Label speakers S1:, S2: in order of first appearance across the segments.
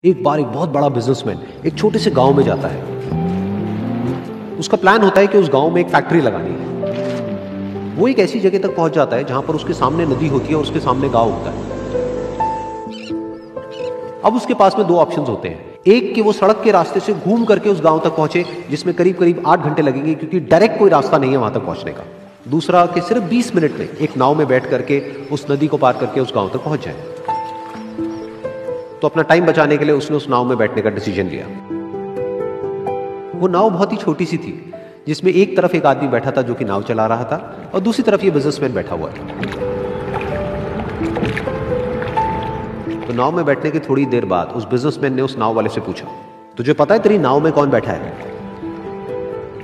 S1: एक बार एक बहुत बड़ा बिजनेसमैन एक छोटे से गांव में जाता है। उसका प्लान होता है कि उस गांव में एक फैक्ट्री लगानी है। वो एक ऐसी जगह तक पहुंच जाता है जहां पर उसके सामने नदी होती है और उसके सामने गांव होता है। अब उसके पास में दो ऑप्शंस होते हैं। एक कि वो सड़क के रास्ते से घूम करके उस गांव तक पहुंचे, जिसमें करीब करीब 8 घंटे लगेंगे, क्योंकि डायरेक्ट कोई रास्ता नहीं है वहां तक पहुंचने का। दूसरा कि सिर्फ 20 मिनट में एक नाव में बैठ करके उस नदी को पार करके उस गांव तक पहुंच जाए। तो अपना टाइम बचाने के लिए उसने उस नाव में बैठने का डिसीजन लिया। वो नाव बहुत ही छोटी सी थी, जिसमें एक तरफ एक आदमी बैठा था जो कि नाव चला रहा था और दूसरी तरफ ये बिजनेसमैन बैठा हुआ था। तो नाव में बैठने की थोड़ी देर बाद उस बिजनेसमैन ने उस नाव वाले से पूछा, तुझे पता है तेरी नाव में कौन बैठा है?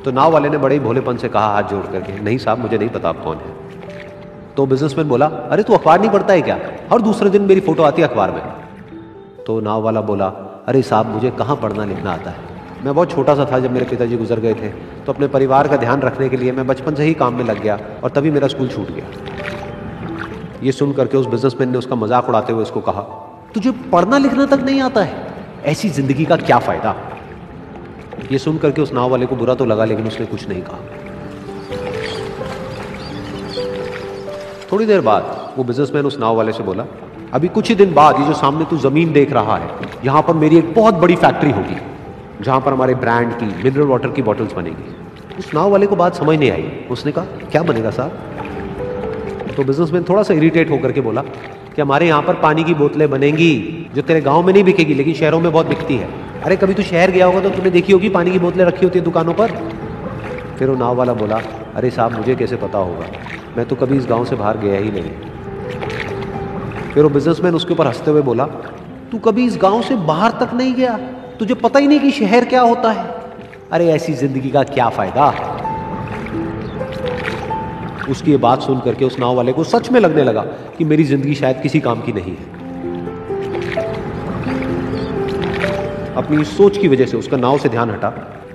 S1: तो नाव वाले ने बड़े ही भोलेपन से कहा हाथ जोड़ करके, नहीं साहब मुझे नहीं पता आप कौन है। तो बिजनेसमैन बोला, अरे तू अखबार नहीं पढ़ता है क्या? हर दूसरे दिन मेरी फोटो आती है अखबार में। तो नाव वाला बोला, अरे साहब मुझे कहाँ पढ़ना लिखना आता है, मैं बहुत छोटा सा था जब मेरे पिताजी गुजर गए थे, तो अपने परिवार का ध्यान रखने के लिए मैं बचपन से ही काम में लग गया और तभी मेरा स्कूल छूट गया। ये सुन करके उस बिजनेसमैन ने उसका मजाक उड़ाते हुए उसको कहा, तुझे पढ़ना लिखना तक नहीं आता है, ऐसी जिंदगी का क्या फायदा? ये सुन करके उस नाव वाले को बुरा तो लगा, लेकिन उसने कुछ नहीं कहा। थोड़ी देर बाद वो बिजनेसमैन उस नाव वाले से बोला, अभी कुछ ही दिन बाद ये जो सामने तू जमीन देख रहा है, यहां पर मेरी एक बहुत बड़ी फैक्ट्री होगी जहां पर हमारे ब्रांड की मिनरल वाटर की बॉटल्स बनेगी। उस नाव वाले को बात समझ नहीं आई। उसने कहा, क्या बनेगा साहब? तो बिजनेसमैन थोड़ा सा इरिटेट होकर के बोला कि हमारे यहाँ पर पानी की बोतलें बनेंगी जो तेरे गांव में नहीं बिकेगी, लेकिन शहरों में बहुत बिकती है। अरे कभी तू शहर गया होगा तो तूने देखी होगी पानी की बोतलें रखी होती है दुकानों पर। फिर वो नाव वाला बोला, अरे साहब मुझे कैसे पता होगा, मैं तो कभी इस गाँव से बाहर गया ही नहीं। फिर वो बिजनेसमैन उसके ऊपर हंसते हुए बोला, तू कभी इस गांव से बाहर तक नहीं गया, तुझे पता ही नहीं कि शहर क्या होता है? अरे ऐसी जिंदगी का क्या फायदा? उसकी ये बात सुन करके उस नाव वाले को सच में लगने लगा कि मेरी जिंदगी शायद किसी काम की नहीं है। अपनी सोच की वजह से उसका नाव से ध्यान हटा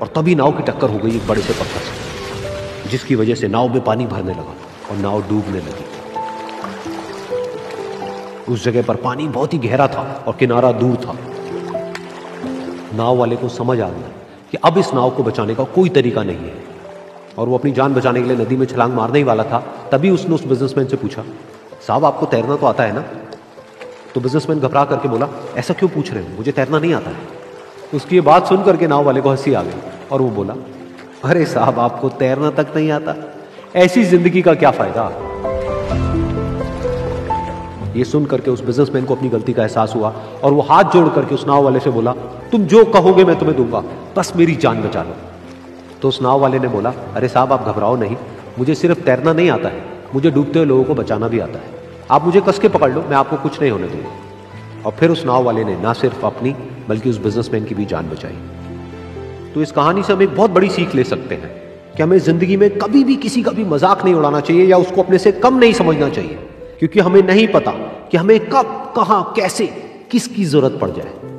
S1: और तभी नाव की टक्कर हो गई एक बड़े से पत्थर से, जिसकी वजह से नाव में पानी भरने लगा और नाव डूबने लगी। उस जगह पर पानी बहुत ही गहरा था और किनारा दूर था। नाव वाले को समझ आ गया कि अब इस नाव को बचाने का कोई तरीका नहीं है और वो अपनी जान बचाने के लिए नदी में छलांग मारने ही वाला था। तभी उसने उस बिजनेसमैन से पूछा, साहब आपको तैरना तो आता है ना? तो बिजनेसमैन घबरा करके बोला, ऐसा क्यों पूछ रहे हो, मुझे तैरना नहीं आता है। उसकी ये बात सुन करके नाव वाले को हंसी आ गई और वो बोला, अरे साहब आपको तैरना तक नहीं आता, ऐसी जिंदगी का क्या फायदा? ये सुन करके उस बिजनेसमैन को अपनी गलती का एहसास हुआ और वो हाथ जोड़ करके उस नाव वाले से बोला, तुम जो कहोगे मैं तुम्हें दूंगा, बस मेरी जान बचा लो। तो उस नाव वाले ने बोला, अरे साहब आप घबराओ नहीं, मुझे सिर्फ तैरना नहीं आता है, मुझे डूबते हुए लोगों को बचाना भी आता है। आप मुझे कस के पकड़ लो, मैं आपको कुछ नहीं होने दूंगा। और फिर उस नाव वाले ने ना सिर्फ अपनी बल्कि उस बिजनेसमैन की भी जान बचाई। तो इस कहानी से हम एक बहुत बड़ी सीख ले सकते हैं कि हमें जिंदगी में कभी भी किसी का भी मजाक नहीं उड़ाना चाहिए या उसको अपने से कम नहीं समझना चाहिए, क्योंकि हमें नहीं पता कि हमें कब, कहां, कैसे, किसकी जरूरत पड़ जाए।